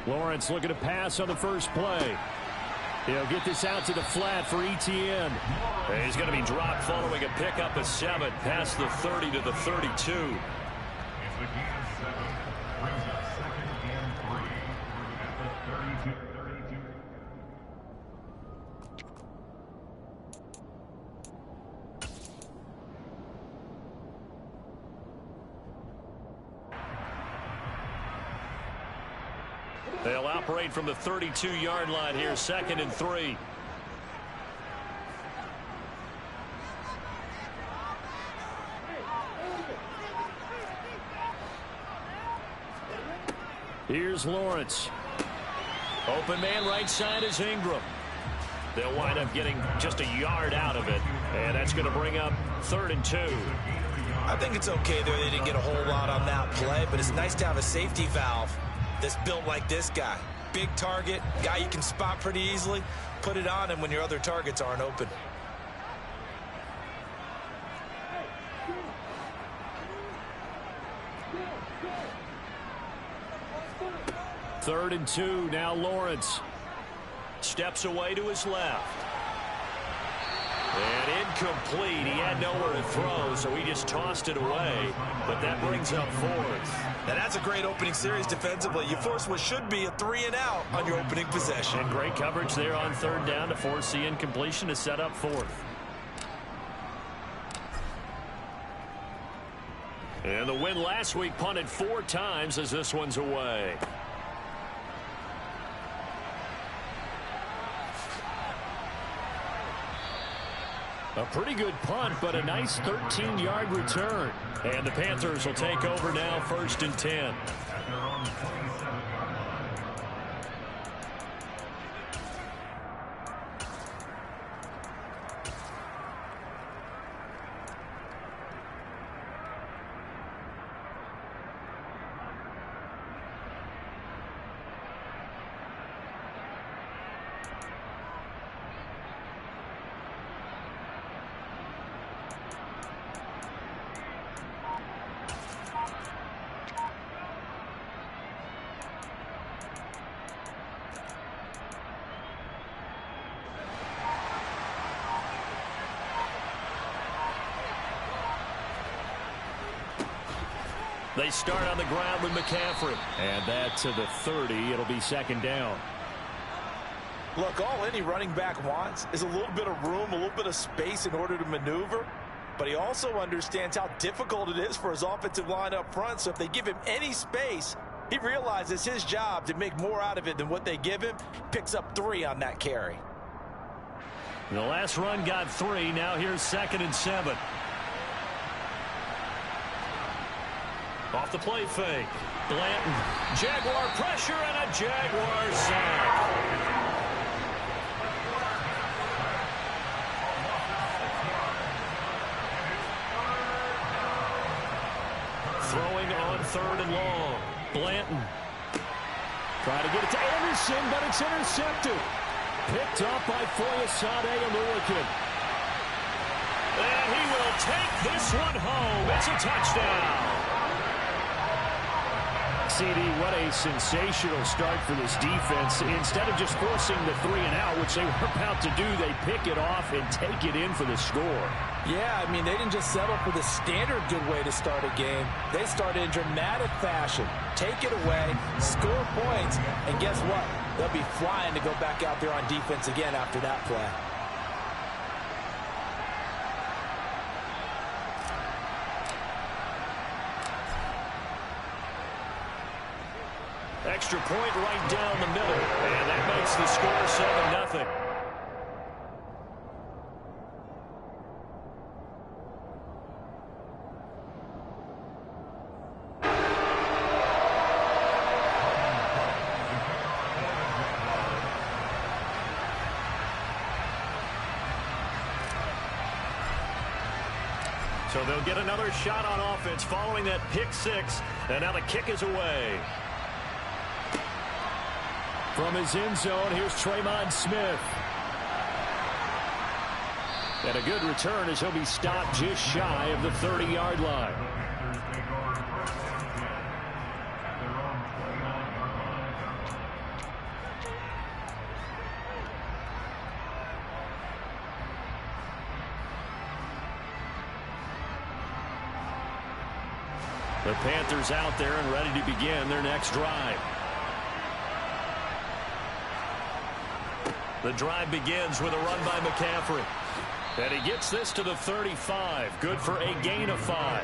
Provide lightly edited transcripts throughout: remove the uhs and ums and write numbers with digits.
Lawrence looking to pass on the first play. He'll get this out to the flat for ETN. He's going to be dropped following a pickup of 7 past the 30 to the 32. They'll operate from the 32-yard line here, 2nd and 3. Here's Lawrence. Open man right side is Ingram. They'll wind up getting just a yard out of it, and that's going to bring up 3rd and 2. I think it's okay there. They didn't get a whole lot on that play, but it's nice to have a safety valve that's built like this guy. Big target, guy you can spot pretty easily. Put it on him when your other targets aren't open. Third and 2, now Lawrence. Steps away to his left. And incomplete. He had nowhere to throw, so he just tossed it away. But that brings up 4th. And that's a great opening series defensively. You force what should be a 3-and-out on your opening possession. And great coverage there on 3rd down to force the incompletion to set up 4th. And the win last week punted 4 times as this one's away. A pretty good punt, but a nice 13-yard return. And the Panthers will take over now, 1st and 10. They start on the ground with McCaffrey. And that to the 30. It'll be 2nd down. Look, all any running back wants is a little bit of room, a little bit of space in order to maneuver. But he also understands how difficult it is for his offensive line up front. So if they give him any space, he realizes his job to make more out of it than what they give him. Picks up 3 on that carry. The last run got 3. Now here's 2nd and 7. Off the play fake. Blanton. Jaguar pressure and a Jaguar sack. Throwing on 3rd and long. Blanton. Try to get it to Anderson, but it's intercepted. Picked up by Foyesade Aluakin. And he will take this one home. It's a touchdown. CD, what a sensational start for this defense. Instead of just forcing the 3-and-out, which they were about to do, they pick it off and take it in for the score. Yeah, I mean, they didn't just settle for the standard good way to start a game. They started in dramatic fashion. Take it away, score points, and guess what? They'll be flying to go back out there on defense again after that play. Extra point right down the middle, and that makes the score 7-0. So they'll get another shot on offense following that pick 6, and now the kick is away. From his end zone, here's Tremon Smith. And a good return as he'll be stopped just shy of the 30-yard line. The Panthers out there and ready to begin their next drive. The drive begins with a run by McCaffrey. And he gets this to the 35. Good for a gain of 5.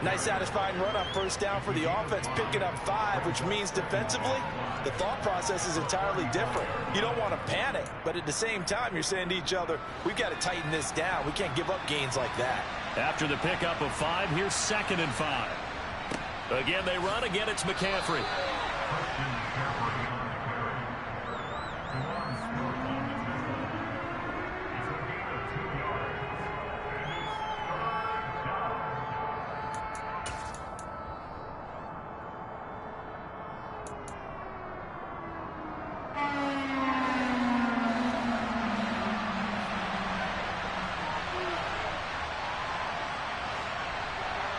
Nice satisfying run on first down for the offense, picking up 5, which means defensively, the thought process is entirely different. You don't want to panic, but at the same time, you're saying to each other, we've got to tighten this down. We can't give up gains like that. After the pickup of 5, here's 2nd and 5. Again, they run. Again, it's McCaffrey.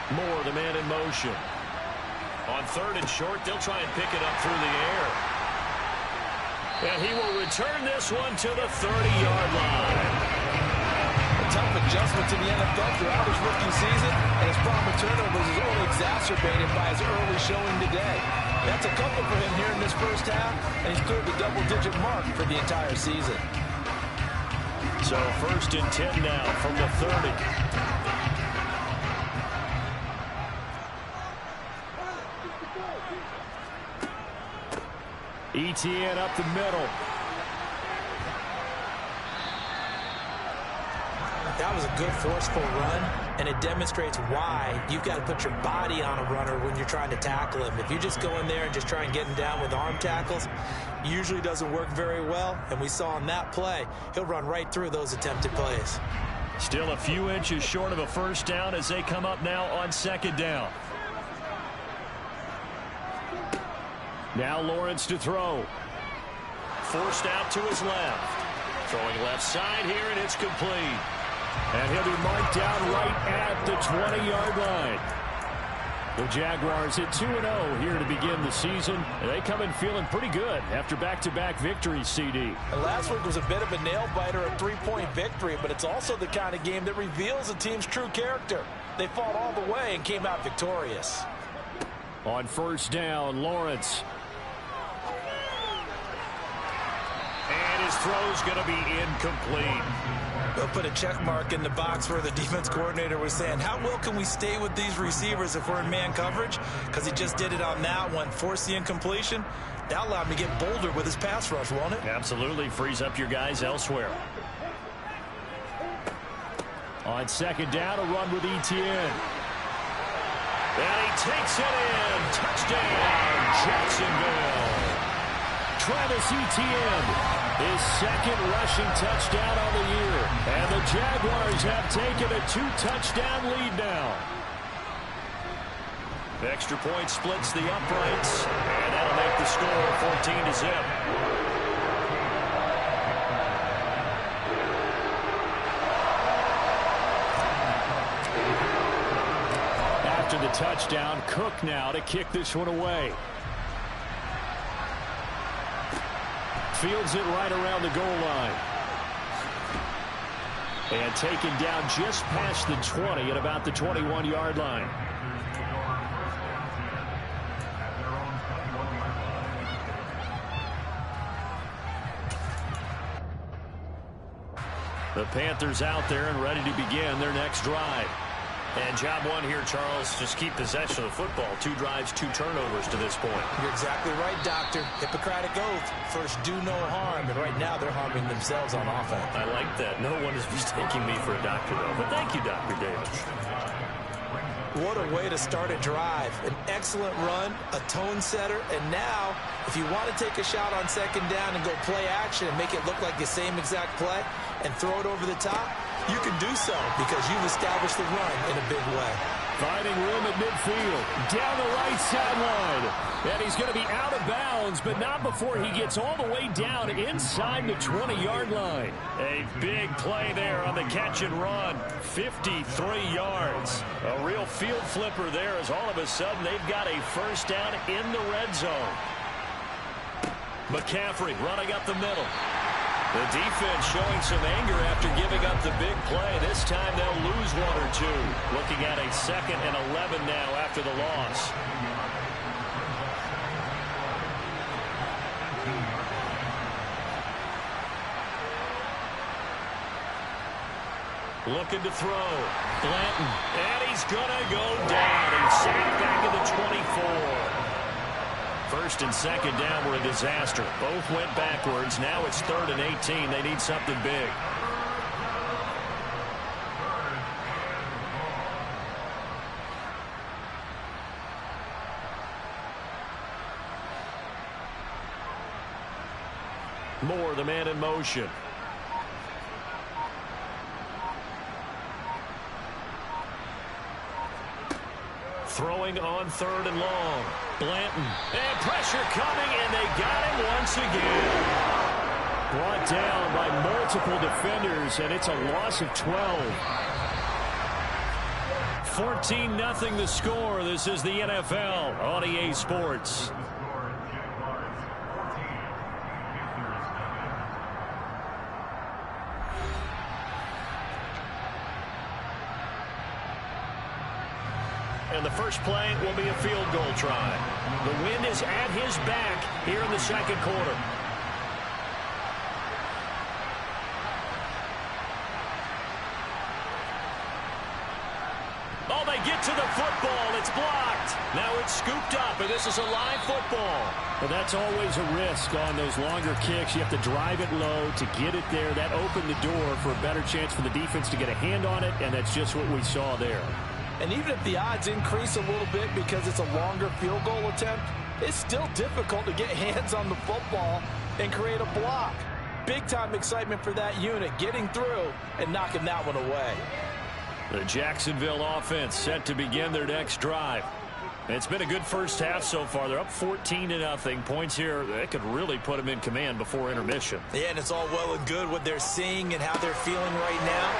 Moore, the man in motion. On 3rd and short, they'll try and pick it up through the air. And he will return this one to the 30-yard line. A tough adjustment to the NFL throughout his rookie season, and his problem with turnovers is only exacerbated by his early showing today. That's a couple for him here in this first half, and he's cleared the double-digit mark for the entire season. So 1st and 10 now from the 30. ETN up the middle. That was a good forceful run, and it demonstrates why you've got to put your body on a runner when you're trying to tackle him. If you just go in there and just try and get him down with arm tackles, usually doesn't work very well, and we saw on that play, he'll run right through those attempted plays. Still a few inches short of a first down as they come up now on 2nd down. Now Lawrence to throw. Forced out to his left. Throwing left side here, and it's complete. And he'll be marked down right at the 20-yard line. The Jaguars hit 2-0 here to begin the season. They come in feeling pretty good after back-to-back victories, CD. And last week was a bit of a nail-biter, a 3-point victory, but it's also the kind of game that reveals a team's true character. They fought all the way and came out victorious. On first down, Lawrence. And his throw's going to be incomplete. They'll put a check mark in the box where the defense coordinator was saying, how well can we stay with these receivers if we're in man coverage? Because he just did it on that one, forced the incompletion. That allowed him to get bolder with his pass rush, won't it? Absolutely. Frees up your guys elsewhere. On 2nd down, a run with ETN. And he takes it in. Touchdown, Jacksonville. Travis Etienne, his 2nd rushing touchdown on the year. And the Jaguars have taken a 2-touchdown lead now. The extra point splits the uprights, and that'll make the score 14-0. After the touchdown, Cook now to kick this one away. Fields it right around the goal line. And taken down just past the 20 at about the 21-yard line. The Panthers out there and ready to begin their next drive. And job one here, Charles, just keep possession of the football. 2 drives, 2 turnovers to this point. You're exactly right, Doctor. Hippocratic oath. First, do no harm. And right now, they're harming themselves on offense. I like that. No one is mistaking me for a doctor, though. But thank you, Dr. Davis. What a way to start a drive. An excellent run, a tone setter, and now, if you want to take a shot on 2nd down and go play action and make it look like the same exact play and throw it over the top, you can do so because you've established the run in a big way. Finding room at midfield. Down the right sideline. And he's going to be out of bounds, but not before he gets all the way down inside the 20-yard line. A big play there on the catch and run. 53 yards. A real field flipper there as all of a sudden they've got a first down in the red zone. McCaffrey running up the middle. The defense showing some anger after giving up the big play. This time they'll lose one or two. Looking at a 2nd and 11 now after the loss. Looking to throw. Blanton. And he's going to go down. He's sacked back at the 24. First and second down were a disaster. Both went backwards. Now it's 3rd and 18. They need something big. Moore, the man in motion. Throwing on 3rd and long. Blanton. And pressure coming, and they got him once again. Brought down by multiple defenders, and it's a loss of 12. 14-0 the score. This is the NFL on EA Sports. And the first play will be a field goal try. The wind is at his back here in the second quarter. Oh, they get to the football. It's blocked. Now it's scooped up, and this is a live football. Well, that's always a risk on those longer kicks. You have to drive it low to get it there. That opened the door for a better chance for the defense to get a hand on it, and that's just what we saw there. And even if the odds increase a little bit because it's a longer field goal attempt, it's still difficult to get hands on the football and create a block. Big-time excitement for that unit, getting through and knocking that one away. The Jacksonville offense set to begin their next drive. It's been a good first half so far. They're up 14-0. Points here, that could really put them in command before intermission. Yeah, and it's all well and good what they're seeing and how they're feeling right now.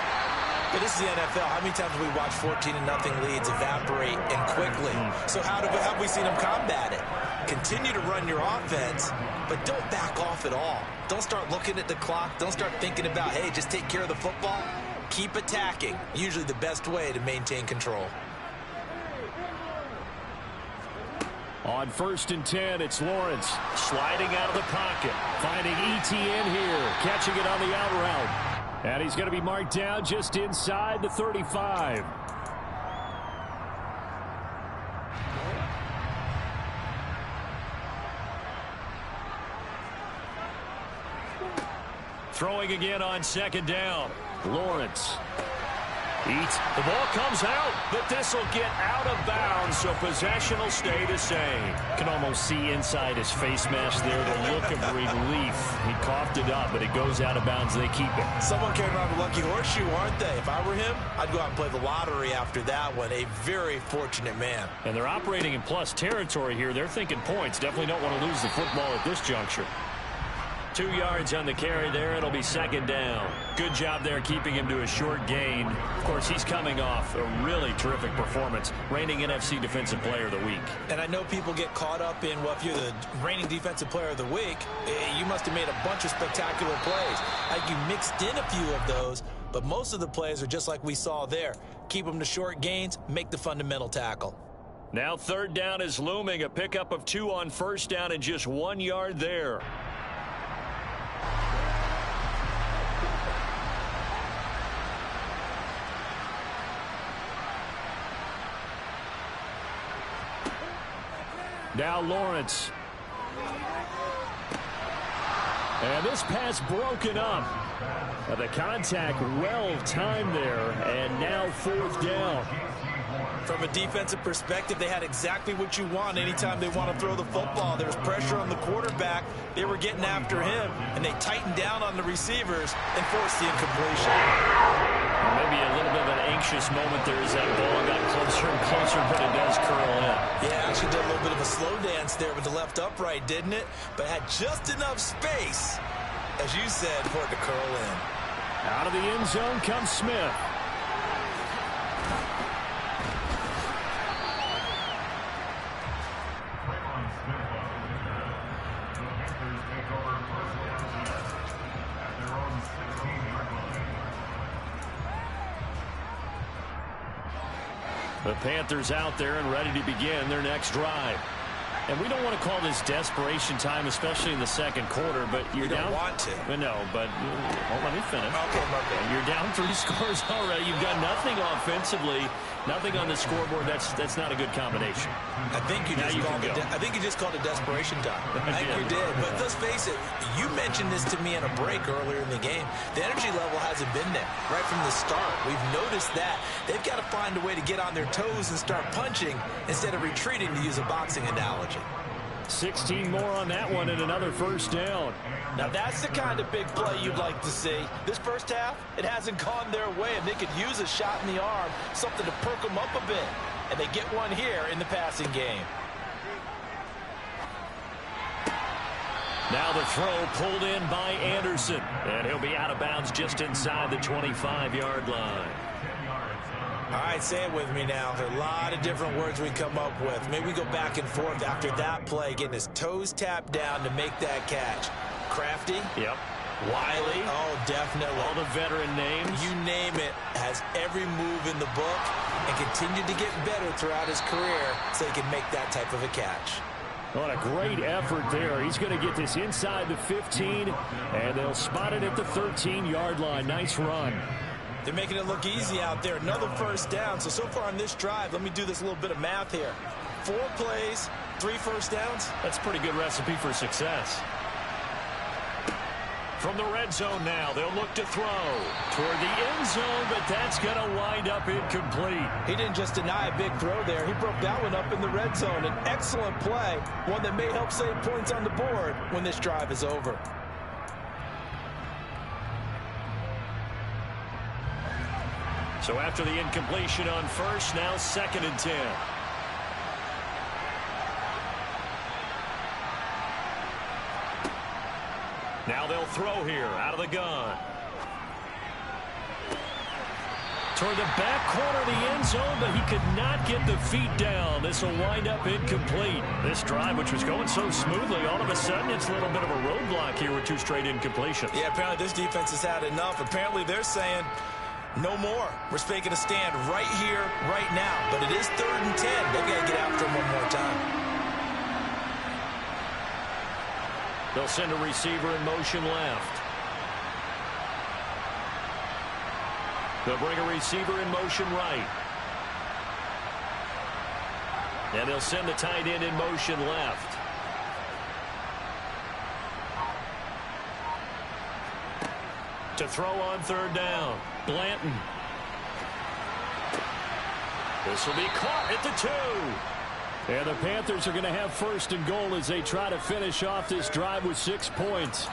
But this is the NFL. How many times have we watched 14-0 leads evaporate and quickly? So how have we seen them combat it? Continue to run your offense, but don't back off at all. Don't start looking at the clock. Don't start thinking about, hey, just take care of the football. Keep attacking. Usually the best way to maintain control. On 1st and 10, it's Lawrence. Sliding out of the pocket. Finding ETN here. Catching it on the out route. And he's going to be marked down just inside the 35. Throwing again on 2nd down. Lawrence. The ball comes out, but this will get out of bounds, so possession will stay the same. Can almost see inside his face mask there the look of relief. He coughed it up, but it goes out of bounds. They keep it. Someone came around a lucky horseshoe, aren't they? If I were him, I'd go out and play the lottery after that one. A very fortunate man. And they're operating in plus territory here. They're thinking points. Definitely don't want to lose the football at this juncture. 2 yards on the carry there. It'll be 2nd down. Good job there keeping him to a short gain. Of course, he's coming off a really terrific performance. Reigning NFC Defensive Player of the Week. And I know people get caught up in, well, if you're the reigning Defensive Player of the Week, you must have made a bunch of spectacular plays. Like you mixed in a few of those, but most of the plays are just like we saw there. Keep them to short gains, make the fundamental tackle. Now 3rd down is looming. A pickup of 2 on 1st down and just 1 yard there. Now Lawrence. And this pass broken up. The contact well timed there. And now 4th down. From a defensive perspective, they had exactly what you want anytime they want to throw the football. There was pressure on the quarterback. They were getting after him, and they tightened down on the receivers and forced the incompletion. Maybe a little bit of an anxious moment there as that ball got closer and closer, but it does curl in. Yeah, actually did a little bit of a slow dance there with the left upright, didn't it? But had just enough space, as you said, for it to curl in. Out of the end zone comes Smith. The Panthers out there and ready to begin their next drive. And we don't want to call this desperation time, especially in the second quarter, but you're down. You don't want to. No, but let me finish. Okay. You're down 3 scores already. You've got nothing offensively, nothing on the scoreboard. That's not a good combination. I think you just called it desperation time. I think you did. But let's face it, you mentioned this to me in a break earlier in the game. The energy level hasn't been there right from the start. We've noticed that. They've got to find a way to get on their toes and start punching instead of retreating, to use a boxing analogy. 16 more on that one and another first down. Now that's the kind of big play you'd like to see. This first half, it hasn't gone their way, and they could use a shot in the arm, something to perk them up a bit. And they get one here in the passing game. Now the throw pulled in by Anderson. And he'll be out of bounds just inside the 25-yard line. All right, say it with me now. There are a lot of different words we come up with. Maybe we go back and forth after that play, getting his toes tapped down to make that catch. Crafty? Yep. Wiley? Oh, definitely. All the veteran names. You name it. Has every move in the book and continued to get better throughout his career so he can make that type of a catch. What a great effort there. He's going to get this inside the 15, and they'll spot it at the 13-yard line. Nice run. They're making it look easy out there. Another first down. So far on this drive, let me do this little bit of math here. 4 plays, 3 first downs. That's a pretty good recipe for success. From the red zone now, they'll look to throw toward the end zone, but that's going to wind up incomplete. He didn't just deny a big throw there. He broke that one up in the red zone. An excellent play, one that may help save points on the board when this drive is over. So after the incompletion on first, now 2nd and 10. Now they'll throw here out of the gun. Toward the back corner of the end zone, but he could not get the feet down. This will wind up incomplete. This drive, which was going so smoothly, all of a sudden it's a little bit of a roadblock here with 2 straight incompletions. Yeah, apparently this defense has had enough. Apparently they're saying no more. We're making a stand right here, right now. But it is 3rd and 10. They've got to get after him one more time. They'll send a receiver in motion left. They'll bring a receiver in motion right. And they'll send the tight end in motion left. To throw on 3rd down, Blanton. This will be caught at the 2. And the Panthers are going to have 1st and goal as they try to finish off this drive with 6 points.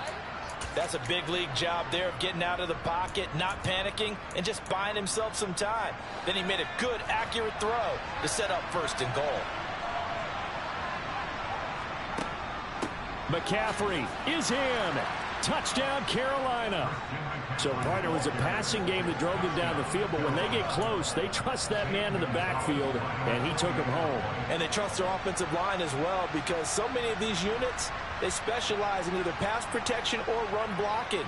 That's a big league job there of getting out of the pocket, not panicking, and just buying himself some time. Then he made a good, accurate throw to set up 1st and goal. McCaffrey is in. Touchdown, Carolina. So, partner, was a passing game that drove them down the field, but when they get close, they trust that man in the backfield, and he took him home. And they trust their offensive line as well, because so many of these units, they specialize in either pass protection or run blocking.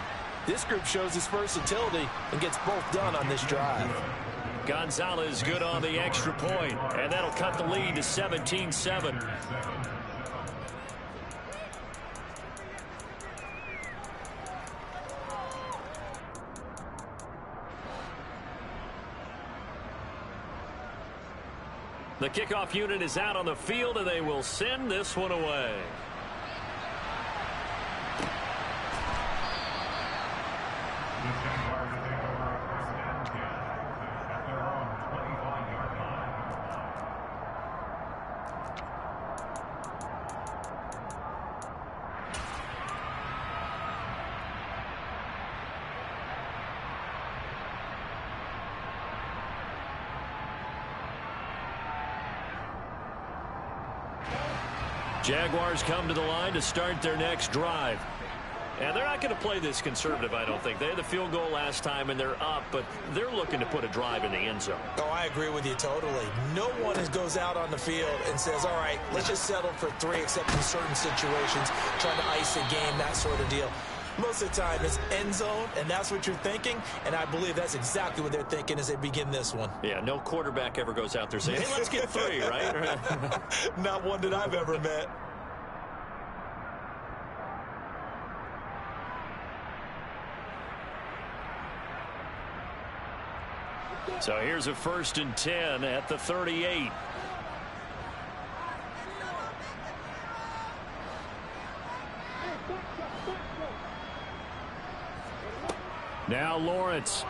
This group shows its versatility and gets both done on this drive. Gonzalez good on the extra point, and that'll cut the lead to 17-7. The kickoff unit is out on the field, and they will send this one away. Jaguars come to the line to start their next drive. And they're not going to play this conservative, I don't think. They had the field goal last time, and they're up, but they're looking to put a drive in the end zone. Oh, I agree with you totally. No one goes out on the field and says, all right, let's just settle for 3, except in certain situations, trying to ice a game, that sort of deal. Most of the time, it's end zone, and that's what you're thinking, and I believe that's exactly what they're thinking as they begin this one. Yeah, no quarterback ever goes out there saying, hey, let's get 3, right? Not one that I've ever met. So here's a 1st and 10 at the 38. Now Lawrence.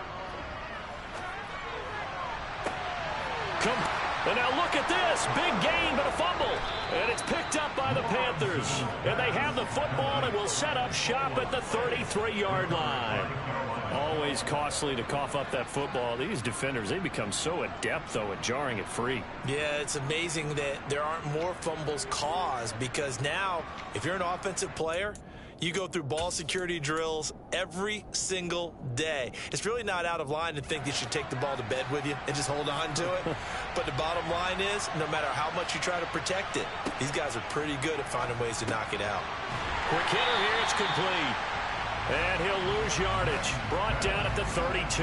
And now look at this. Big gain, but a fumble. And it's picked up by the Panthers. And they have the football and will set up shop at the 33-yard line. Always costly to cough up that football. These defenders, they become so adept, though, at jarring it free. Yeah, it's amazing that there aren't more fumbles caused, because now, if you're an offensive player, you go through ball security drills every single day. It's really not out of line to think you should take the ball to bed with you and just hold on to it. But the bottom line is, no matter how much you try to protect it, these guys are pretty good at finding ways to knock it out. Quick hitter here, it's complete. And he'll lose yardage. Brought down at the 32.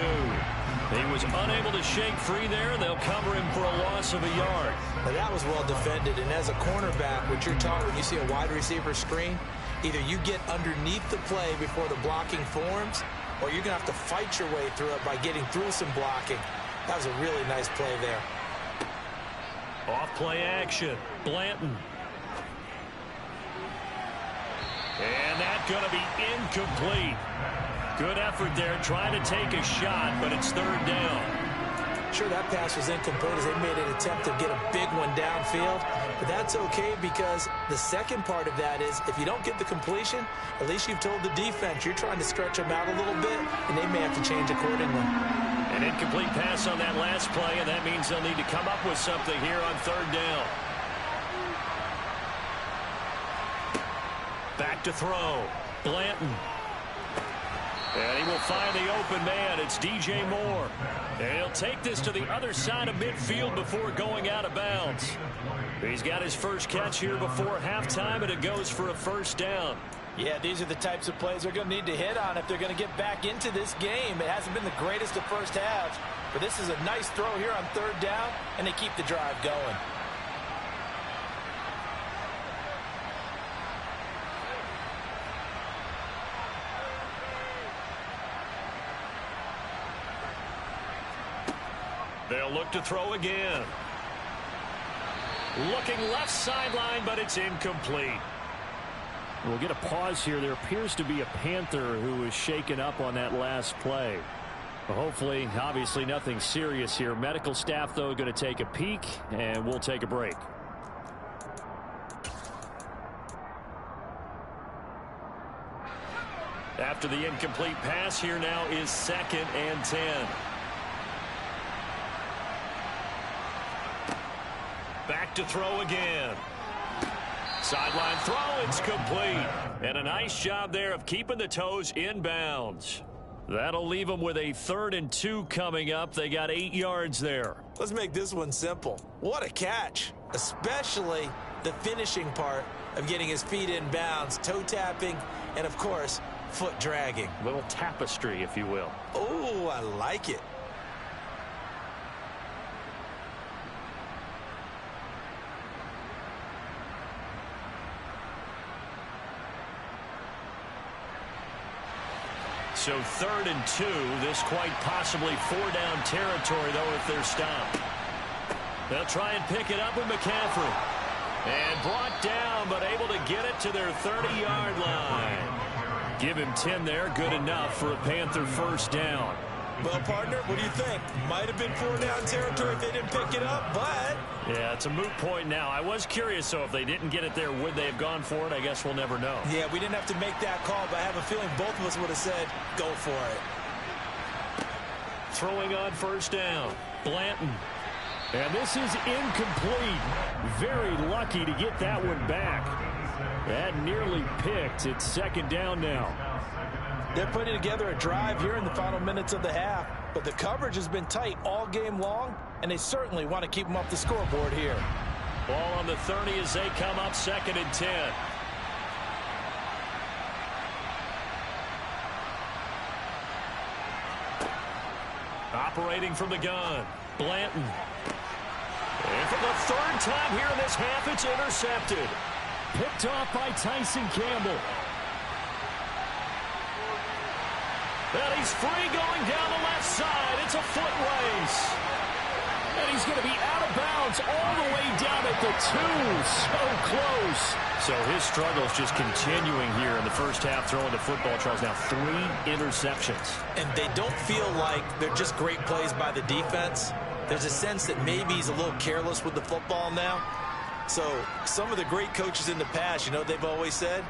He was unable to shake free there, and they'll cover him for a loss of a yard. Now, that was well defended. And as a cornerback, what you're taught when you see a wide receiver screen, either you get underneath the play before the blocking forms, or you're going to have to fight your way through it by getting through some blocking. That was a really nice play there. Off play action. Blanton. And that's going to be incomplete. Good effort there, trying to take a shot, but it's 3rd down. Sure, that pass was incomplete as they made an attempt to get a big one downfield, but that's okay, because the second part of that is if you don't get the completion, at least you've told the defense you're trying to stretch them out a little bit, and they may have to change accordingly. An incomplete pass on that last play, and that means they'll need to come up with something here on 3rd down. Back to throw. Blanton. And he will find the open man. It's DJ Moore. And he'll take this to the other side of midfield before going out of bounds. He's got his first catch here before halftime, and it goes for a 1st down. Yeah, these are the types of plays they're going to need to hit on if they're going to get back into this game. It hasn't been the greatest of first halves, but this is a nice throw here on 3rd down, and they keep the drive going. They'll look to throw again. Looking left sideline, but it's incomplete. We'll get a pause here. There appears to be a Panther who was shaken up on that last play. Well, hopefully, obviously, nothing serious here. Medical staff, though, going to take a peek, and we'll take a break. After the incomplete pass, here now is 2nd and 10. Back to throw again. Sideline throw, it's complete. And a nice job there of keeping the toes in bounds. That'll leave them with a 3rd and 2 coming up. They got 8 yards there. Let's make this one simple. What a catch, especially the finishing part of getting his feet in bounds, toe tapping, and of course, foot dragging. Little tapestry, if you will. Oh, I like it. So 3rd and 2, this quite possibly 4-down territory, though, if they're stopped. They'll try and pick it up with McCaffrey. And brought down, but able to get it to their 30-yard line. Give him 10 there, good enough for a Panther 1st down. Well, partner, what do you think? Might have been 4-down territory if they didn't pick it up, but... Yeah, it's a moot point now. I was curious, so if they didn't get it there, would they have gone for it? I guess we'll never know. Yeah, we didn't have to make that call, but I have a feeling both of us would have said, go for it. Throwing on 1st down. Blanton. And this is incomplete. Very lucky to get that one back. That nearly picked. It's second down now. They're putting together a drive here in the final minutes of the half, but the coverage has been tight all game long, and they certainly want to keep them off the scoreboard here. Ball on the 30 as they come up 2nd and 10. Operating from the gun, Blanton. And for the 3rd time here in this half, it's intercepted. Picked off by Tyson Campbell. And he's free going down the left side. It's a foot race. And he's going to be out of bounds all the way down at the 2. So close. So his struggles just continuing here in the first half, throwing the football. Charles, now 3 interceptions. And they don't feel like they're just great plays by the defense. There's a sense that maybe he's a little careless with the football now. So some of the great coaches in the past, you know, they've always said,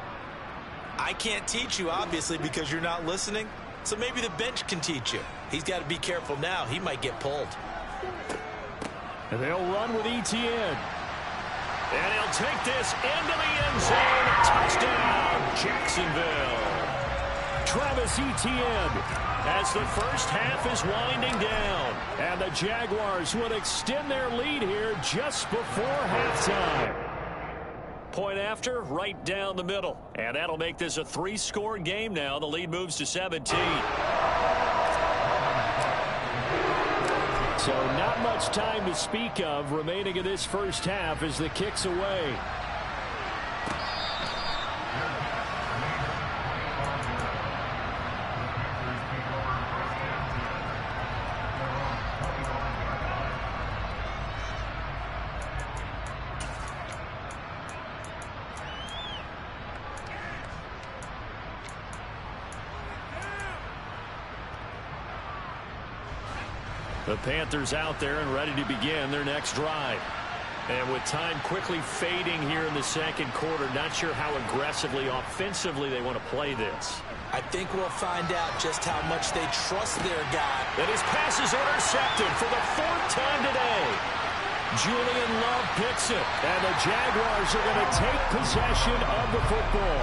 I can't teach you, obviously, because you're not listening. So maybe the bench can teach you. He's got to be careful now. He might get pulled. And they'll run with ETN. And he'll take this into the end zone. Touchdown, Jacksonville. Travis Etienne. As the first half is winding down. And the Jaguars would extend their lead here just before halftime. Point after, right down the middle. And that'll make this a 3-score game now. The lead moves to 17. So not much time to speak of remaining in this first half as the kick's away. The Panthers out there and ready to begin their next drive. And with time quickly fading here in the second quarter, not sure how aggressively, offensively they want to play this. I think we'll find out just how much they trust their guy. And his pass is intercepted for the 4th time today. Julian Love picks it. And the Jaguars are going to take possession of the football.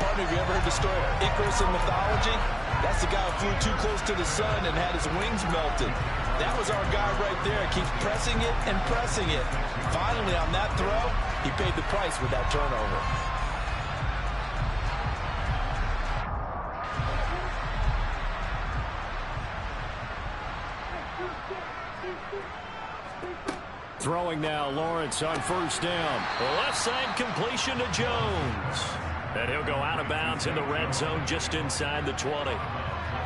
Partner, have you ever heard the story of Icarus in mythology? That's the guy who flew too close to the sun and had his wings melted. That was our guy right there. Keeps pressing it and pressing it. Finally, on that throw, he paid the price with that turnover. Throwing now, Lawrence on first down. Left side completion to Jones. And he'll go out of bounds in the red zone just inside the 20.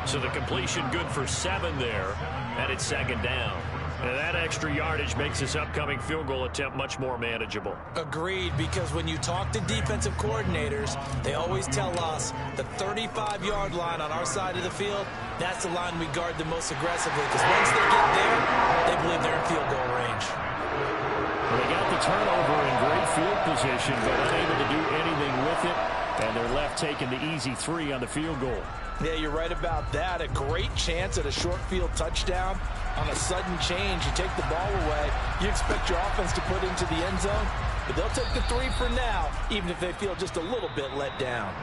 So the completion good for 7 there. And it's second down. And that extra yardage makes this upcoming field goal attempt much more manageable. Agreed, because when you talk to defensive coordinators, they always tell us the 35-yard line on our side of the field, that's the line we guard the most aggressively. Because once they get there, they believe they're in field goal range. Well, they got the turnover in great field position, but unable to do anything with it. And they're left taking the easy 3 on the field goal. Yeah, you're right about that. A great chance at a short field touchdown. On a sudden change, you take the ball away. You expect your offense to put into the end zone, but they'll take the 3 for now, even if they feel just a little bit let down.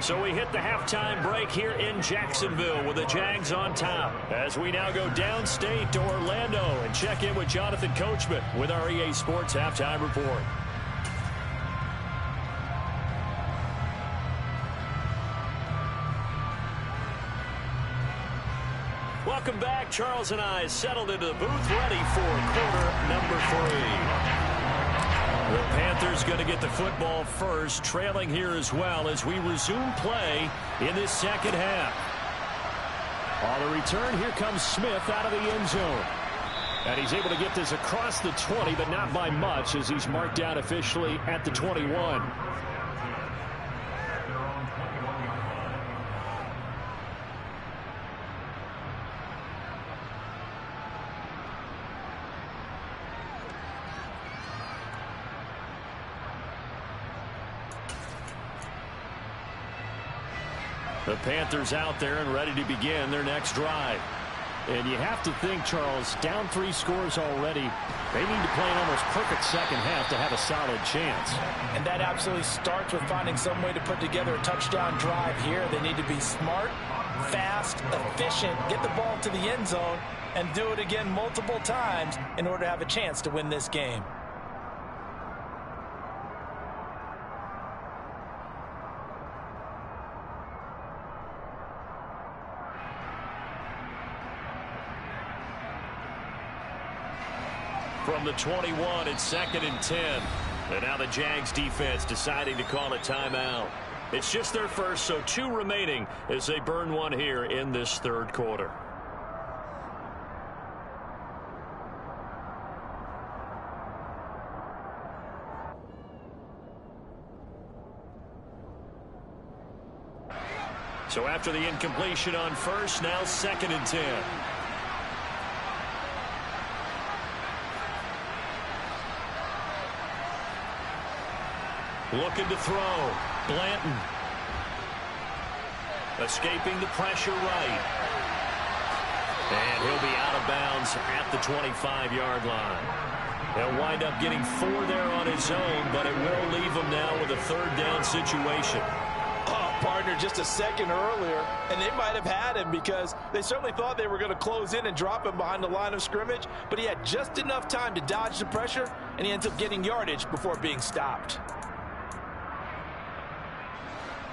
So we hit the halftime break here in Jacksonville with the Jags on top. As we now go downstate to Orlando and check in with Jonathan Coachman with our EA Sports Halftime Report. Welcome back. Charles and I settled into the booth, ready for quarter number 3. The Panthers going to get the football first, trailing here as well as we resume play in this second half. On the return, here comes Smith out of the end zone. And he's able to get this across the 20, but not by much as he's marked down officially at the 21. The Panthers out there and ready to begin their next drive. And you have to think, Charles, down 3 scores already. They need to play an almost perfect second half to have a solid chance. And that absolutely starts with finding some way to put together a touchdown drive here. They need to be smart, fast, efficient, get the ball to the end zone, and do it again multiple times in order to have a chance to win this game. From the 21, it's 2nd and 10. And now the Jags defense deciding to call a timeout. It's just their first, so 2 remaining as they burn one here in this 3rd quarter. So after the incompletion on first, now 2nd and 10. Looking to throw. Blanton. Escaping the pressure right. And he'll be out of bounds at the 25-yard line. He'll wind up getting 4 there on his own, but it will leave him now with a 3rd down situation. Partner, just a second earlier, and they might have had him because they certainly thought they were going to close in and drop him behind the line of scrimmage, but he had just enough time to dodge the pressure, and he ends up getting yardage before being stopped.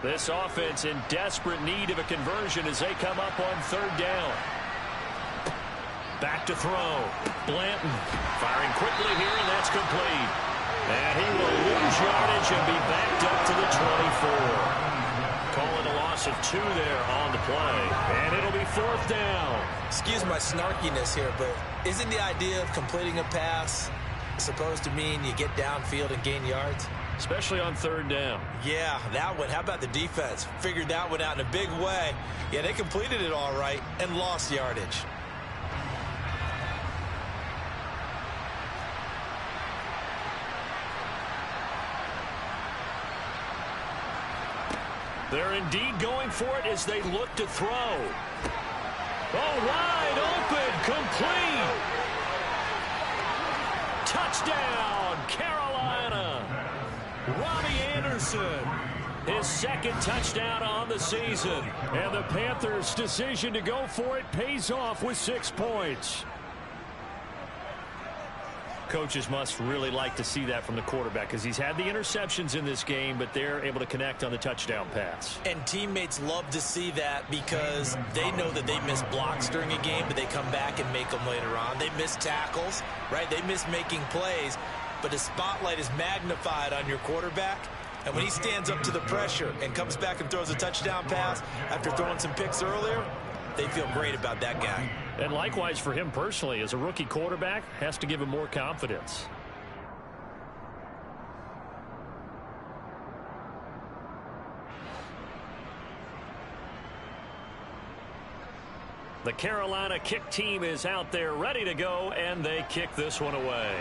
This offense in desperate need of a conversion as they come up on 3rd down. Back to throw. Blanton firing quickly here, and that's complete. And he will lose yardage and be backed up to the 24. Call it a loss of 2 there on the play. And it'll be 4th down. Excuse my snarkiness here, but isn't the idea of completing a pass supposed to mean you get downfield and gain yards? Especially on 3rd down. Yeah, that one. How about the defense? Figured that one out in a big way. Yeah, they completed it all right and lost yardage. They're indeed going for it as they look to throw. Oh, wide open, complete. Touchdown, Carolina. Robbie Anderson, his 2nd touchdown on the season. And the Panthers' decision to go for it pays off with 6 points. Coaches must really like to see that from the quarterback because he's had the interceptions in this game, but they're able to connect on the touchdown pass. And teammates love to see that because they know that they miss blocks during a game, but they come back and make them later on. They miss tackles, right? They miss making plays, but the spotlight is magnified on your quarterback. And when he stands up to the pressure and comes back and throws a touchdown pass after throwing some picks earlier, they feel great about that guy. And likewise for him personally, as a rookie quarterback, has to give him more confidence. The Carolina kick team is out there ready to go, and they kick this one away.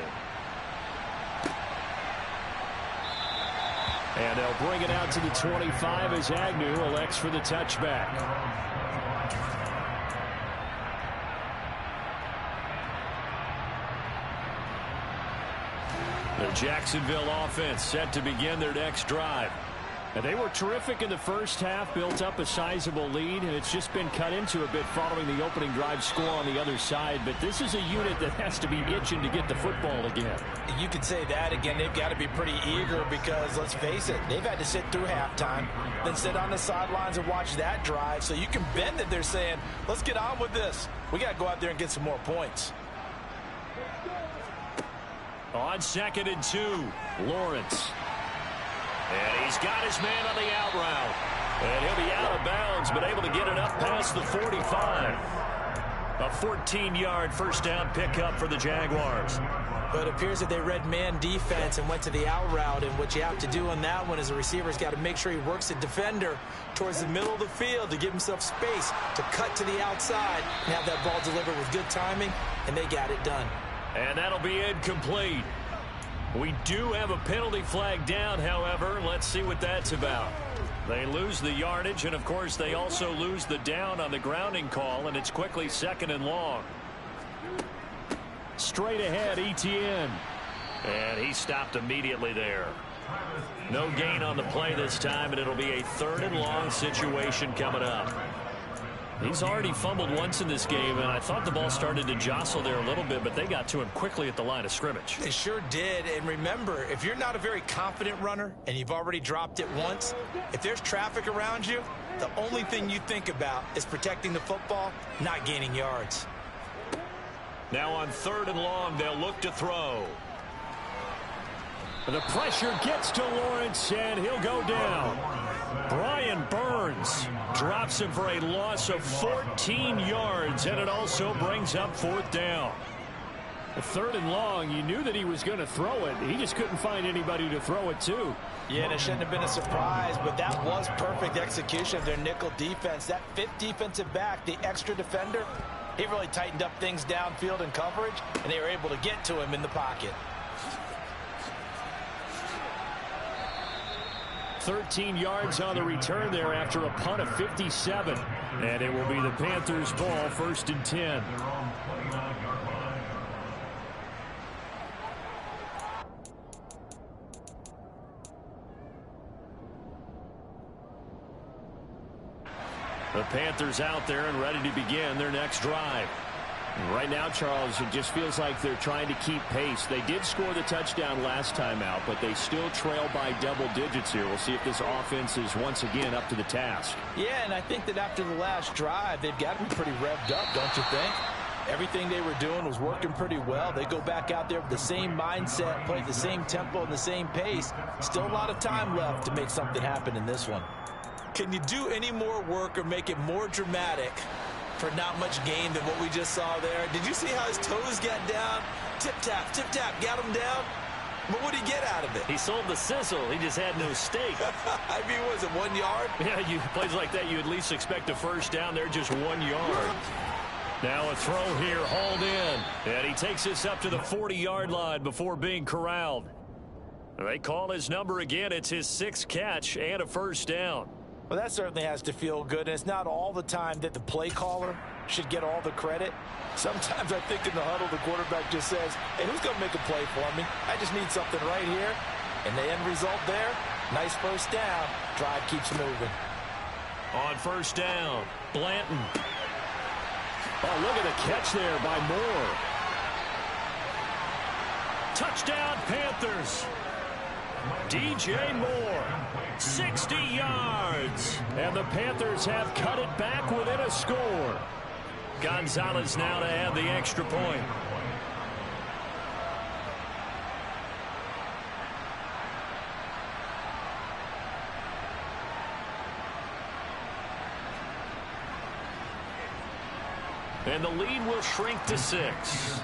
And they'll bring it out to the 25 as Agnew elects for the touchback. The Jacksonville offense set to begin their next drive. And they were terrific in the first half, built up a sizable lead, and it's just been cut into a bit following the opening drive score on the other side. But this is a unit that has to be itching to get the football again. You could say that again. They've got to be pretty eager because, let's face it, they've had to sit through halftime, then sit on the sidelines and watch that drive. So you can bet that they're saying, let's get on with this. We got to go out there and get some more points. On 2nd and 2, Lawrence. And he's got his man on the out route. And he'll be out of bounds, but able to get it up past the 45. A 14-yard first down pickup for the Jaguars. But it appears that they read man defense and went to the out route. And what you have to do on that one is a receiver's got to make sure he works the defender towards the middle of the field to give himself space to cut to the outside and have that ball delivered with good timing. And they got it done. And that'll be incomplete. We do have a penalty flag down, however. Let's see what that's about. They lose the yardage, and, of course, they also lose the down on the grounding call, and it's quickly 2nd and long. Straight ahead, ETN. And he stopped immediately there. No gain on the play this time, and it'll be a 3rd and long situation coming up. He's already fumbled once in this game, and I thought the ball started to jostle there a little bit, but they got to him quickly at the line of scrimmage. They sure did. And remember, if you're not a very confident runner and you've already dropped it once, if there's traffic around you, the only thing you think about is protecting the football, not gaining yards. Now on 3rd and long, they'll look to throw. The pressure gets to Lawrence, and he'll go down. Brian Burns drops him for a loss of 14 yards, and it also brings up 4th down. The 3rd and long, you knew that he was going to throw it. He just couldn't find anybody to throw it to. Yeah, and it shouldn't have been a surprise, but that was perfect execution of their nickel defense. That 5th defensive back, the extra defender, he really tightened up things downfield in coverage, and they were able to get to him in the pocket. 13 yards on the return there after a punt of 57. And it will be the Panthers' ball, 1st and 10. The Panthers out there and ready to begin their next drive. Right now, Charles, it just feels like they're trying to keep pace. They did score the touchdown last time out, but they still trail by double digits here. We'll see if this offense is once again up to the task. Yeah, and I think that after the last drive, they've got to be pretty revved up, don't you think? Everything they were doing was working pretty well. They go back out there with the same mindset, play at the same tempo and the same pace. Still a lot of time left to make something happen in this one. Can you do any more work or make it more dramatic for not much gain than what we just saw there? Did you see how his toes got down? Tip-tap, got him down. But what did he get out of it? He sold the sizzle. He just had no steak. I mean, was it 1 yard? Yeah, you plays like that, you at least expect a first down. They're just 1 yard. Now a throw here, hauled in. And he takes this up to the 40-yard line before being corralled. They call his number again. It's his 6th catch and a first down. Well, that certainly has to feel good, and it's not all the time that the play caller should get all the credit. Sometimes I think in the huddle, the quarterback just says, hey, who's going to make a play for me? I just need something right here. And the end result there, nice first down. Drive keeps moving. On first down, Blanton. Oh, look at the catch there by Moore. Touchdown, Panthers. DJ Moore, 60 yards. And the Panthers have cut it back within a score. Gonzalez now to add the extra point. And the lead will shrink to 6.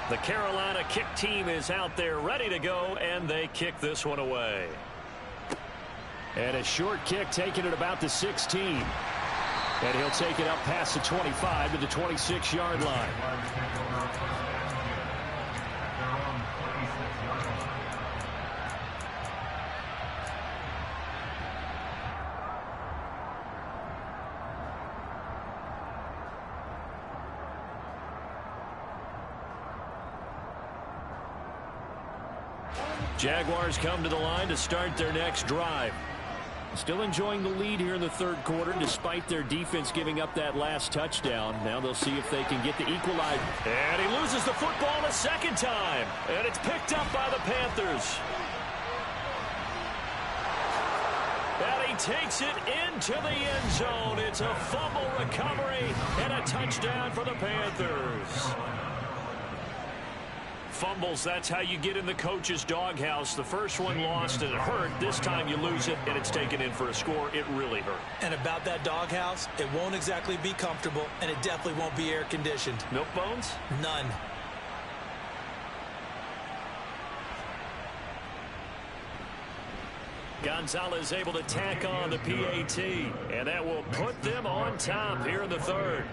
The Carolina kick team is out there ready to go, and they kick this one away. And a short kick taken at about the 16. And he'll take it up past the 25 to the 26-yard line. Jaguars come to the line to start their next drive. Still enjoying the lead here in the third quarter despite their defense giving up that last touchdown. Now they'll see if they can get the equalizer. And he loses the football a second time. And it's picked up by the Panthers. And he takes it into the end zone. It's a fumble recovery and a touchdown for the Panthers. Fumbles, that's how you get in the coach's doghouse. The first one lost and it hurt. This time you lose it and it's taken in for a score. It really hurt. And about that doghouse, it won't exactly be comfortable, and it definitely won't be air-conditioned. Milk bones? None. Gonzalez able to tack on the PAT, and that will put them on top here in the third.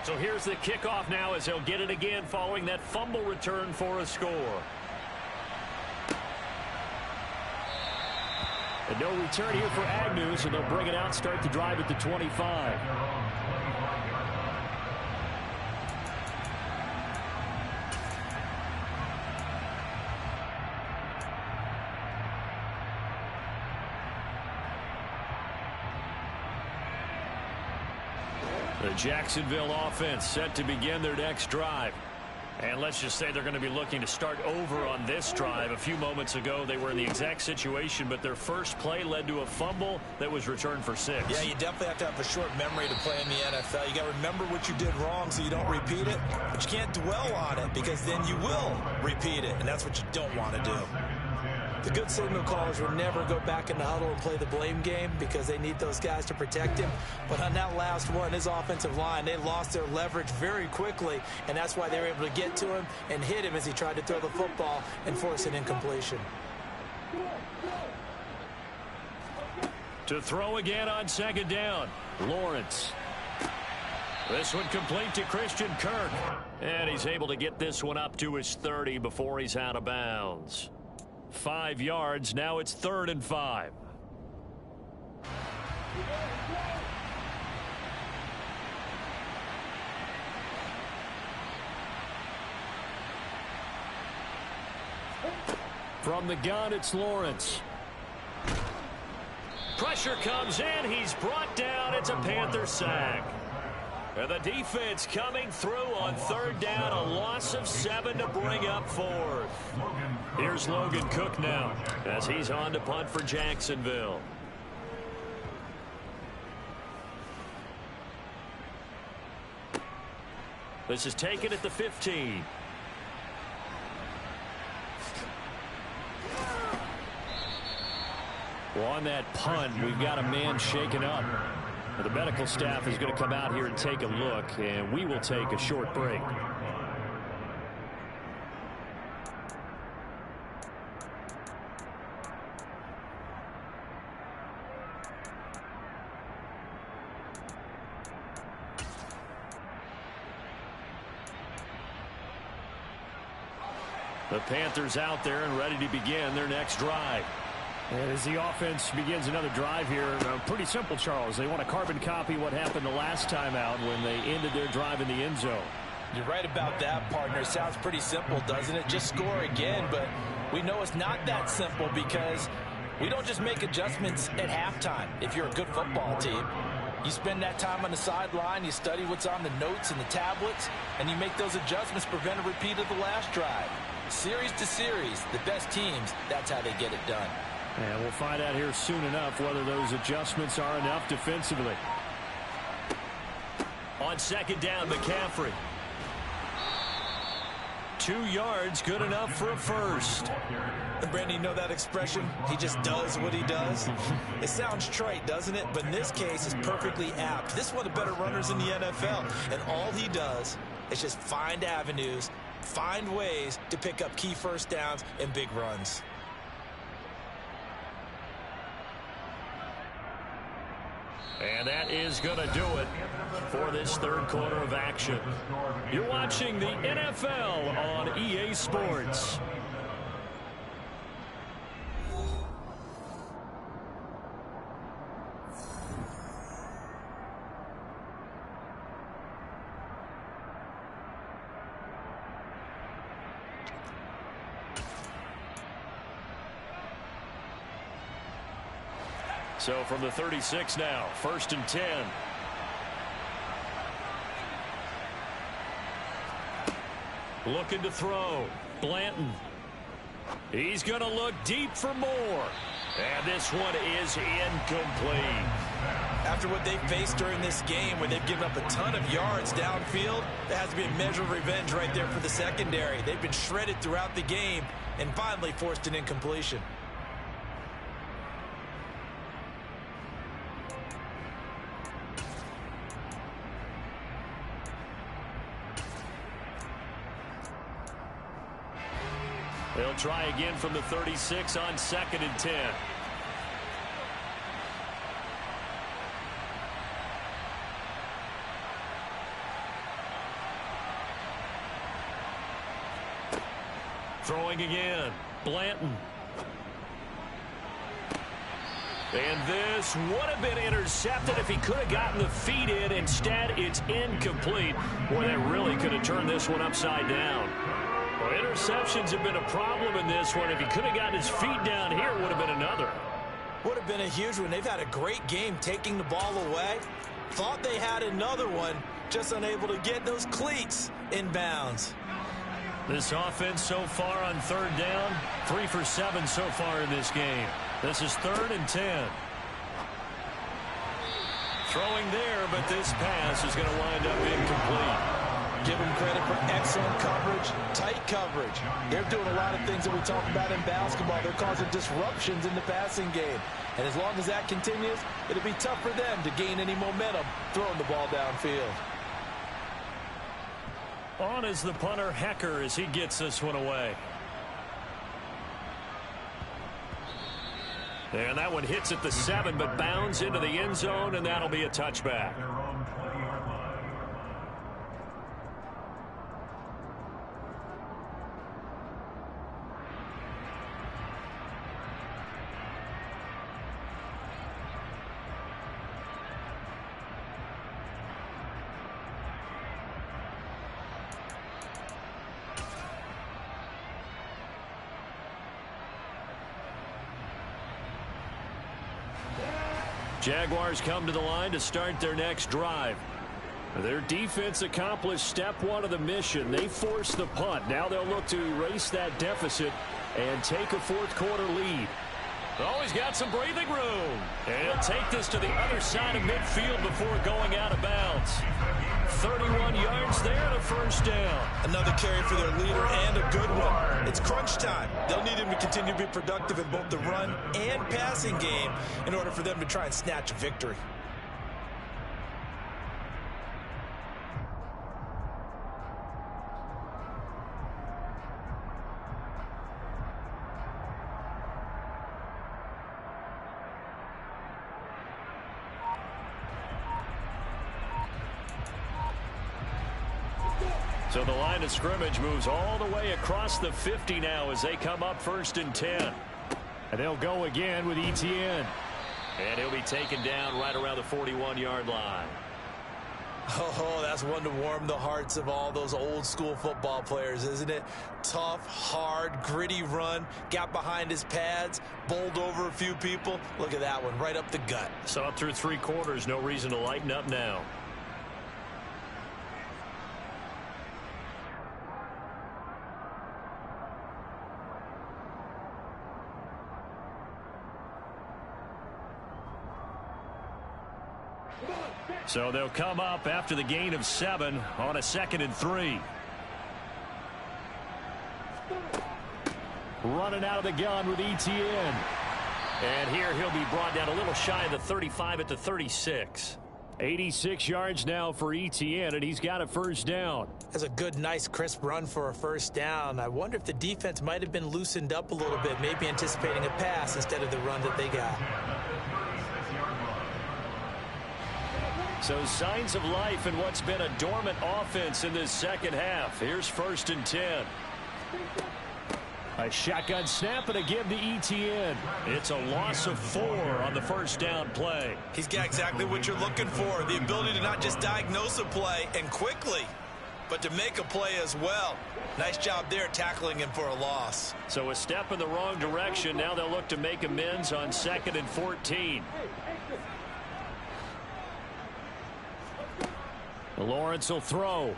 So here's the kickoff now as they'll get it again following that fumble return for a score. And no return here for Agnew, so they'll bring it out, start the drive at the 25. The Jacksonville offense set to begin their next drive. And let's just say they're going to be looking to start over on this drive. A few moments ago, they were in the exact situation, but their first play led to a fumble that was returned for 6. Yeah, you definitely have to have a short memory to play in the NFL. You got to remember what you did wrong so you don't repeat it, but you can't dwell on it because then you will repeat it, and that's what you don't want to do. The good signal callers will never go back in the huddle and play the blame game because they need those guys to protect him. But on that last one, his offensive line, they lost their leverage very quickly, and that's why they were able to get to him and hit him as he tried to throw the football and force an incompletion. To throw again on second down, Lawrence. This one complete to Christian Kirk. And he's able to get this one up to his 30 before he's out of bounds. 5 yards. Now it's 3rd and 5. From the gun, it's Lawrence. Pressure comes in. He's brought down. It's a Panther sack. And the defense coming through on 3rd down. A loss of 7 to bring up 4th. Here's Logan Cook now as he's on to punt for Jacksonville. This is taken at the 15. Well, on that punt, we've got a man shaken up. The medical staff is going to come out here and take a look, and we will take a short break. The Panthers out there and ready to begin their next drive. And as the offense begins another drive here, pretty simple, Charles. They want to carbon copy what happened the last time out when they ended their drive in the end zone. You're right about that, partner. Sounds pretty simple, doesn't it? Just score again, but we know it's not that simple because we don't just make adjustments at halftime. If you're a good football team, you spend that time on the sideline, you study what's on the notes and the tablets, and you make those adjustments to prevent a repeat of the last drive. Series to series, the best teams, that's how they get it done. And we'll find out here soon enough whether those adjustments are enough defensively. On second down, McCaffrey. 2 yards, good enough for a first. And Brandon, you know that expression? He just does what he does. It sounds trite, doesn't it? But in this case, it's perfectly apt. This is one of the better runners in the NFL. And all he does is just find avenues, find ways to pick up key first downs and big runs. And that is going to do it for this third quarter of action. You're watching the NFL on EA Sports. So from the 36 now, 1st and 10. Looking to throw. Blanton. He's going to look deep for more. And this one is incomplete. After what they've faced during this game, where they've given up a ton of yards downfield, there has to be a measure of revenge right there for the secondary. They've been shredded throughout the game and finally forced an incompletion. They'll try again from the 36 on 2nd and 10. Throwing again, Blanton. And this would have been intercepted if he could have gotten the feet in. Instead, it's incomplete. Boy, that really could have turned this one upside down. Well, interceptions have been a problem in this one. If he could have gotten his feet down here, it would have been another. Would have been a huge one. They've had a great game taking the ball away. Thought they had another one, just unable to get those cleats in bounds. This offense so far on 3rd down, 3 for 7 so far in this game. This is 3rd and 10. Throwing there, but this pass is going to wind up incomplete. Give them credit for excellent coverage, tight coverage. They're doing a lot of things that we talk about in basketball. They're causing disruptions in the passing game. And as long as that continues, it'll be tough for them to gain any momentum throwing the ball downfield. On is the punter, Hecker, as he gets this one away. And that one hits at the 7, but bounds into the end zone, and that'll be a touchback. Jaguars come to the line to start their next drive. Their defense accomplished step 1 of the mission. They forced the punt. Now they'll look to erase that deficit and take a 4th quarter lead. Always got some breathing room. And he'll take this to the other side of midfield before going out of bounds. 31 yards there and a 1st down. Another carry for their leader and a good one. It's crunch time. They'll need him to continue to be productive in both the run and passing game in order for them to try and snatch a victory. So the line of scrimmage moves all the way across the 50 now as they come up 1st and 10. And they'll go again with ETN. And he'll be taken down right around the 41-yard line. Oh, that's one to warm the hearts of all those old school football players, isn't it? Tough, hard, gritty run. Got behind his pads, bowled over a few people. Look at that one, right up the gut. So up through 3 quarters, no reason to lighten up now. So they'll come up after the gain of 7 on a 2nd and 3. Running out of the gun with ETN. And here he'll be brought down a little shy of the 35 at the 36. 86 yards now for ETN, and he's got a 1st down. That's a good, nice, crisp run for a 1st down. I wonder if the defense might have been loosened up a little bit, maybe anticipating a pass instead of the run that they got. So signs of life in what's been a dormant offense in this 2nd half. Here's 1st and 10. A shotgun snap and a give to ETN. It's a loss of 4 on the 1st down play. He's got exactly what you're looking for, the ability to not just diagnose a play and quickly, but to make a play as well. Nice job there tackling him for a loss. So a step in the wrong direction. Now they'll look to make amends on 2nd and 14. Lawrence will throw.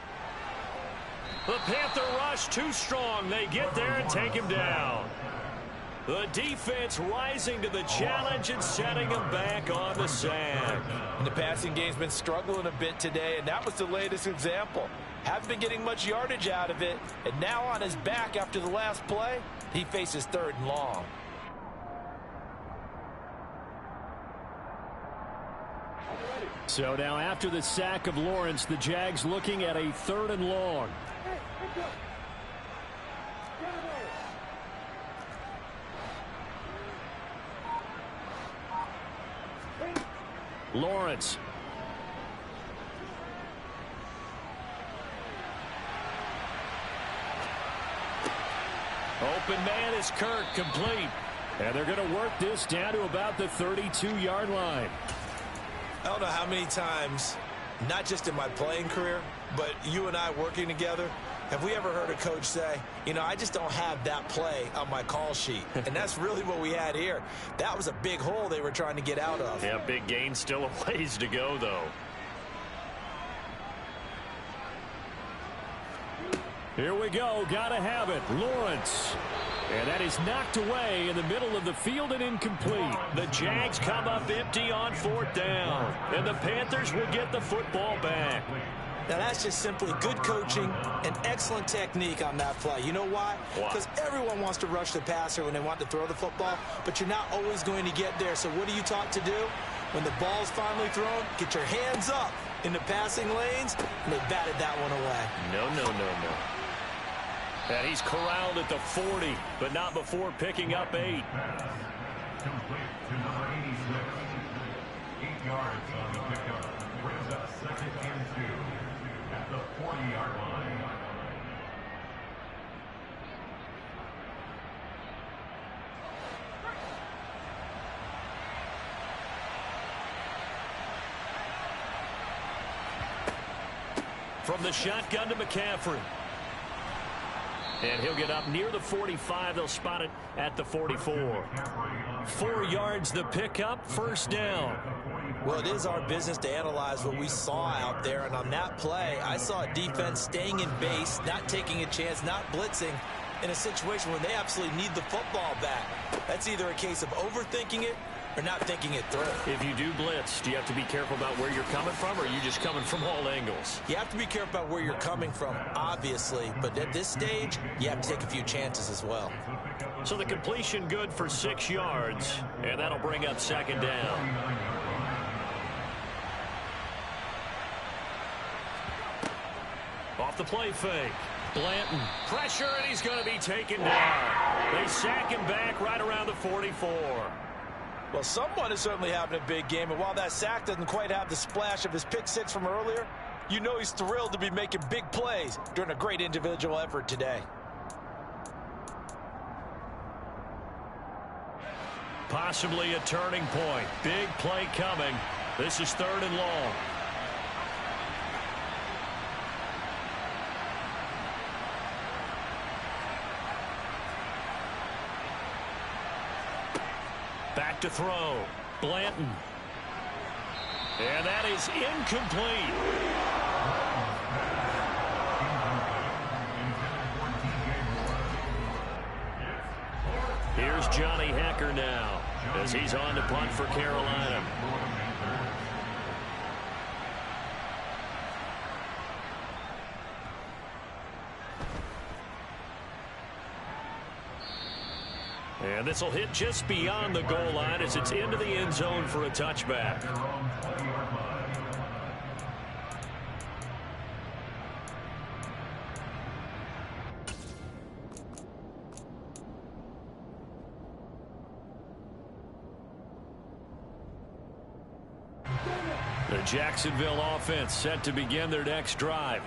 The Panther rush too strong. They get there and take him down. The defense rising to the challenge and setting him back on the sack. And the passing game's been struggling a bit today, and that was the latest example. Haven't been getting much yardage out of it, and now on his back after the last play, he faces 3rd and long. So now after the sack of Lawrence, the Jags looking at a 3rd and long. Lawrence. Open man is Kirk, complete. And they're going to work this down to about the 32-yard line. I don't know how many times, not just in my playing career, but you and I working together, have we ever heard a coach say, you know, I just don't have that play on my call sheet. And that's really what we had here. That was a big hole they were trying to get out of. Yeah, big gain, still a ways to go, though. Here we go. Gotta have it. Lawrence. And that is knocked away in the middle of the field and incomplete. The Jags come up empty on 4th down. And the Panthers will get the football back. Now, that's just simply good coaching and excellent technique on that play. You know why? Because everyone wants to rush the passer when they want to throw the football, but you're not always going to get there. So what are you taught to do? When the ball's finally thrown, get your hands up in the passing lanes, and they batted that one away. No. And he's corralled at the 40, but not before picking up 8. Complete to number 86. 8 yards on the pickup. Brings up 2nd and 2 at the 40-yard line. From the shotgun to McCaffrey. And he'll get up near the 45. They'll spot it at the 44. 4 yards the pickup, 1st down. Well, it is our business to analyze what we saw out there. And on that play, I saw a defense staying in base, not taking a chance, not blitzing in a situation where they absolutely need the football back. That's either a case of overthinking it or not thinking it through. If you do blitz, do you have to be careful about where you're coming from, or are you just coming from all angles? You have to be careful about where you're coming from, obviously. But at this stage, you have to take a few chances as well. So the completion good for 6 yards, and that'll bring up 2nd down. Off the play fake. Blanton. Pressure, and he's going to be taken down. They sack him back right around the 44. Well, someone is certainly having a big game, and while that sack doesn't quite have the splash of his pick six from earlier, you know he's thrilled to be making big plays during a great individual effort today. Possibly a turning point. Big play coming. This is 3rd and long. Back to throw. Blanton. And that is incomplete. Here's Johnny Hecker now as he's on to punt for Carolina. And this will hit just beyond the goal line as it's into the end zone for a touchback. The Jacksonville offense set to begin their next drive.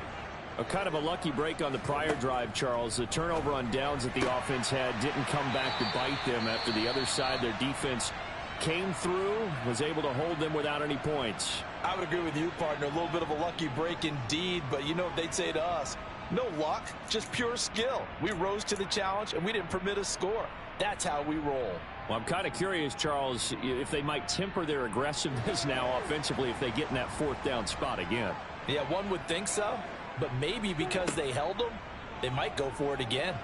A kind of a lucky break on the prior drive, Charles. The turnover on downs that the offense had didn't come back to bite them after the other side. Their defense came through, was able to hold them without any points. I would agree with you, partner. A little bit of a lucky break indeed, but you know what they'd say to us? No luck, just pure skill. We rose to the challenge, and we didn't permit a score. That's how we roll. Well, I'm kind of curious, Charles, if they might temper their aggressiveness now offensively if they get in that 4th down spot again. Yeah, one would think so. But maybe because they held them, they might go for it again.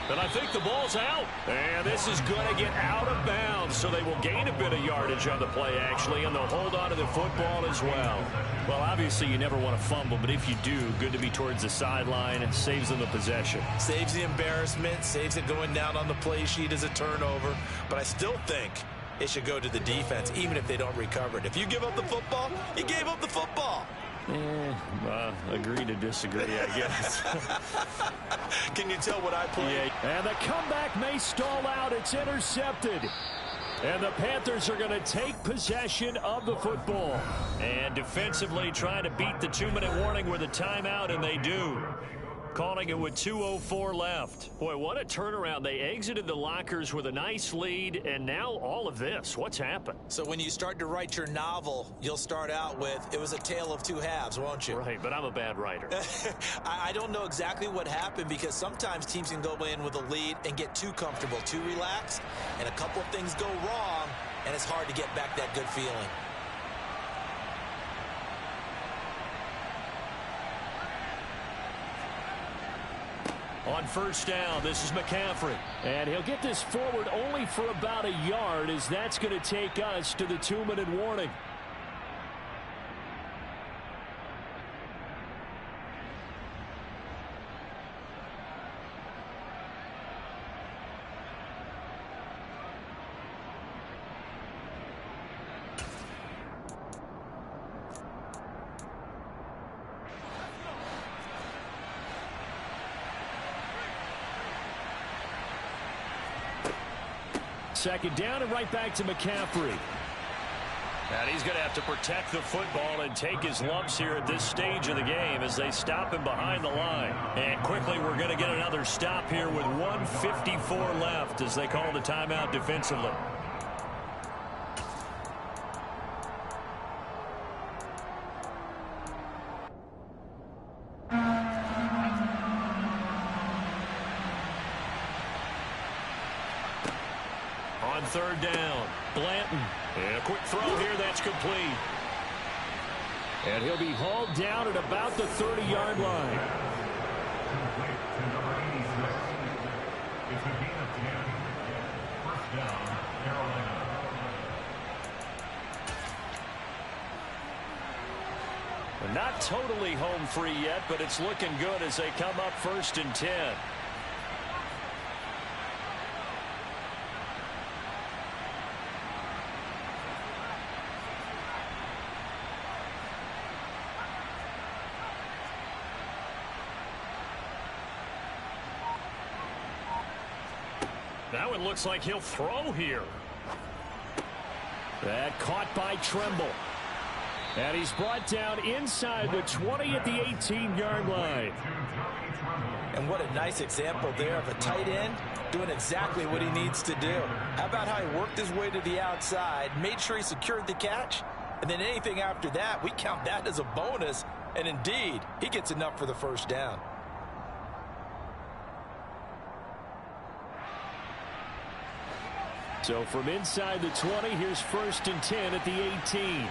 And I think the ball's out. And this is going to get out of bounds, so they will gain a bit of yardage on the play, actually, and they'll hold on to the football as well. Well, obviously, you never want to fumble, but if you do, good to be towards the sideline. It saves them the possession. Saves the embarrassment, saves it going down on the play sheet as a turnover. But I still think it should go to the defense, even if they don't recover it. If you give up the football, you gave up the football. Agree to disagree, I guess. Can you tell what I played? And the comeback may stall out. It's intercepted. And the Panthers are going to take possession of the football. And defensively trying to beat the 2-minute warning with a timeout, and they do. Calling it with 2:04 left. Boy, what a turnaround. They exited the lockers with a nice lead, and now all of this. What's happened? So when you start to write your novel, you'll start out with, it was a tale of two halves, won't you? Right, but I'm a bad writer. I don't know exactly what happened, because sometimes teams can go in with a lead and get too comfortable, too relaxed, and a couple of things go wrong, and it's hard to get back that good feeling. On first down, this is McCaffrey. And he'll get this forward only for about a yard, as that's going to take us to the 2-minute warning. Second down and right back to McCaffrey. And he's going to have to protect the football and take his lumps here at this stage of the game as they stop him behind the line. And quickly we're going to get another stop here with 1:54 left as they call the timeout defensively. On third down, Blanton. And a quick throw here, that's complete. And he'll be hauled down at about the 30-yard line. Complete to number 86. It's a gain of 10. First down, Carolina. They're not totally home free yet, but it's looking good as they come up 1st and 10. Now it looks like he'll throw here. That caught by Tremble. And he's brought down inside the 20 at the 18-yard line. And what a nice example there of a tight end doing exactly what he needs to do. How about how he worked his way to the outside, made sure he secured the catch, and then anything after that, we count that as a bonus. And indeed, he gets enough for the first down. So from inside the 20, here's 1st and 10 at the 18.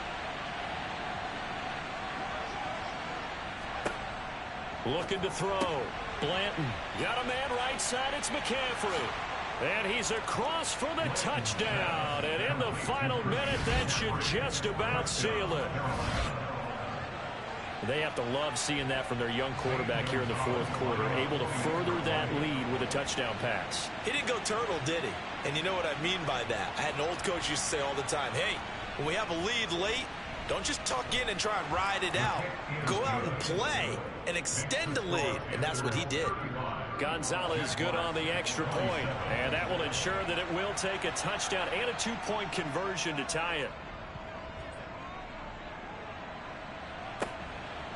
Looking to throw. Blanton. Got a man right side. It's McCaffrey. And he's across for the touchdown. And in the final minute, that should just about seal it. They have to love seeing that from their young quarterback here in the 4th quarter, able to further that lead with a touchdown pass. He didn't go turtle, did he? And you know what I mean by that. I had an old coach used to say all the time, hey, when we have a lead late, don't just tuck in and try and ride it out. Go out and play and extend the lead. And that's what he did. Gonzalez good on the extra point. And that will ensure that it will take a touchdown and a 2-point conversion to tie it.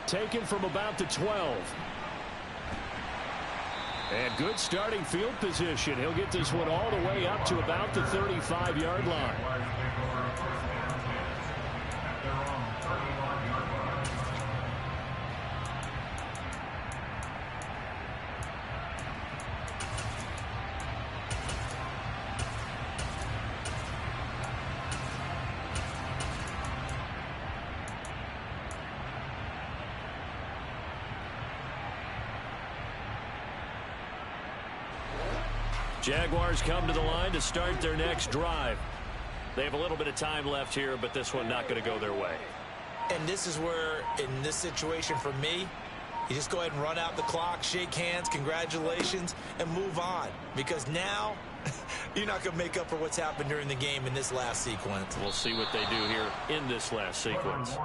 Taken from about the 12. And good starting field position. He'll get this one all the way up to about the 35-yard line. Jaguars come to the line to start their next drive. They have a little bit of time left here, but this one not going to go their way. And this is where, in this situation for me, you just go ahead and run out the clock, shake hands, congratulations, and move on. Because now, you're not going to make up for what's happened during the game in this last sequence. We'll see what they do here in this last sequence.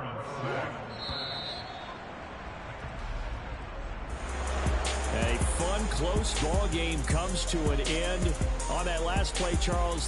A fun, close ball game comes to an end on that last play, Charles.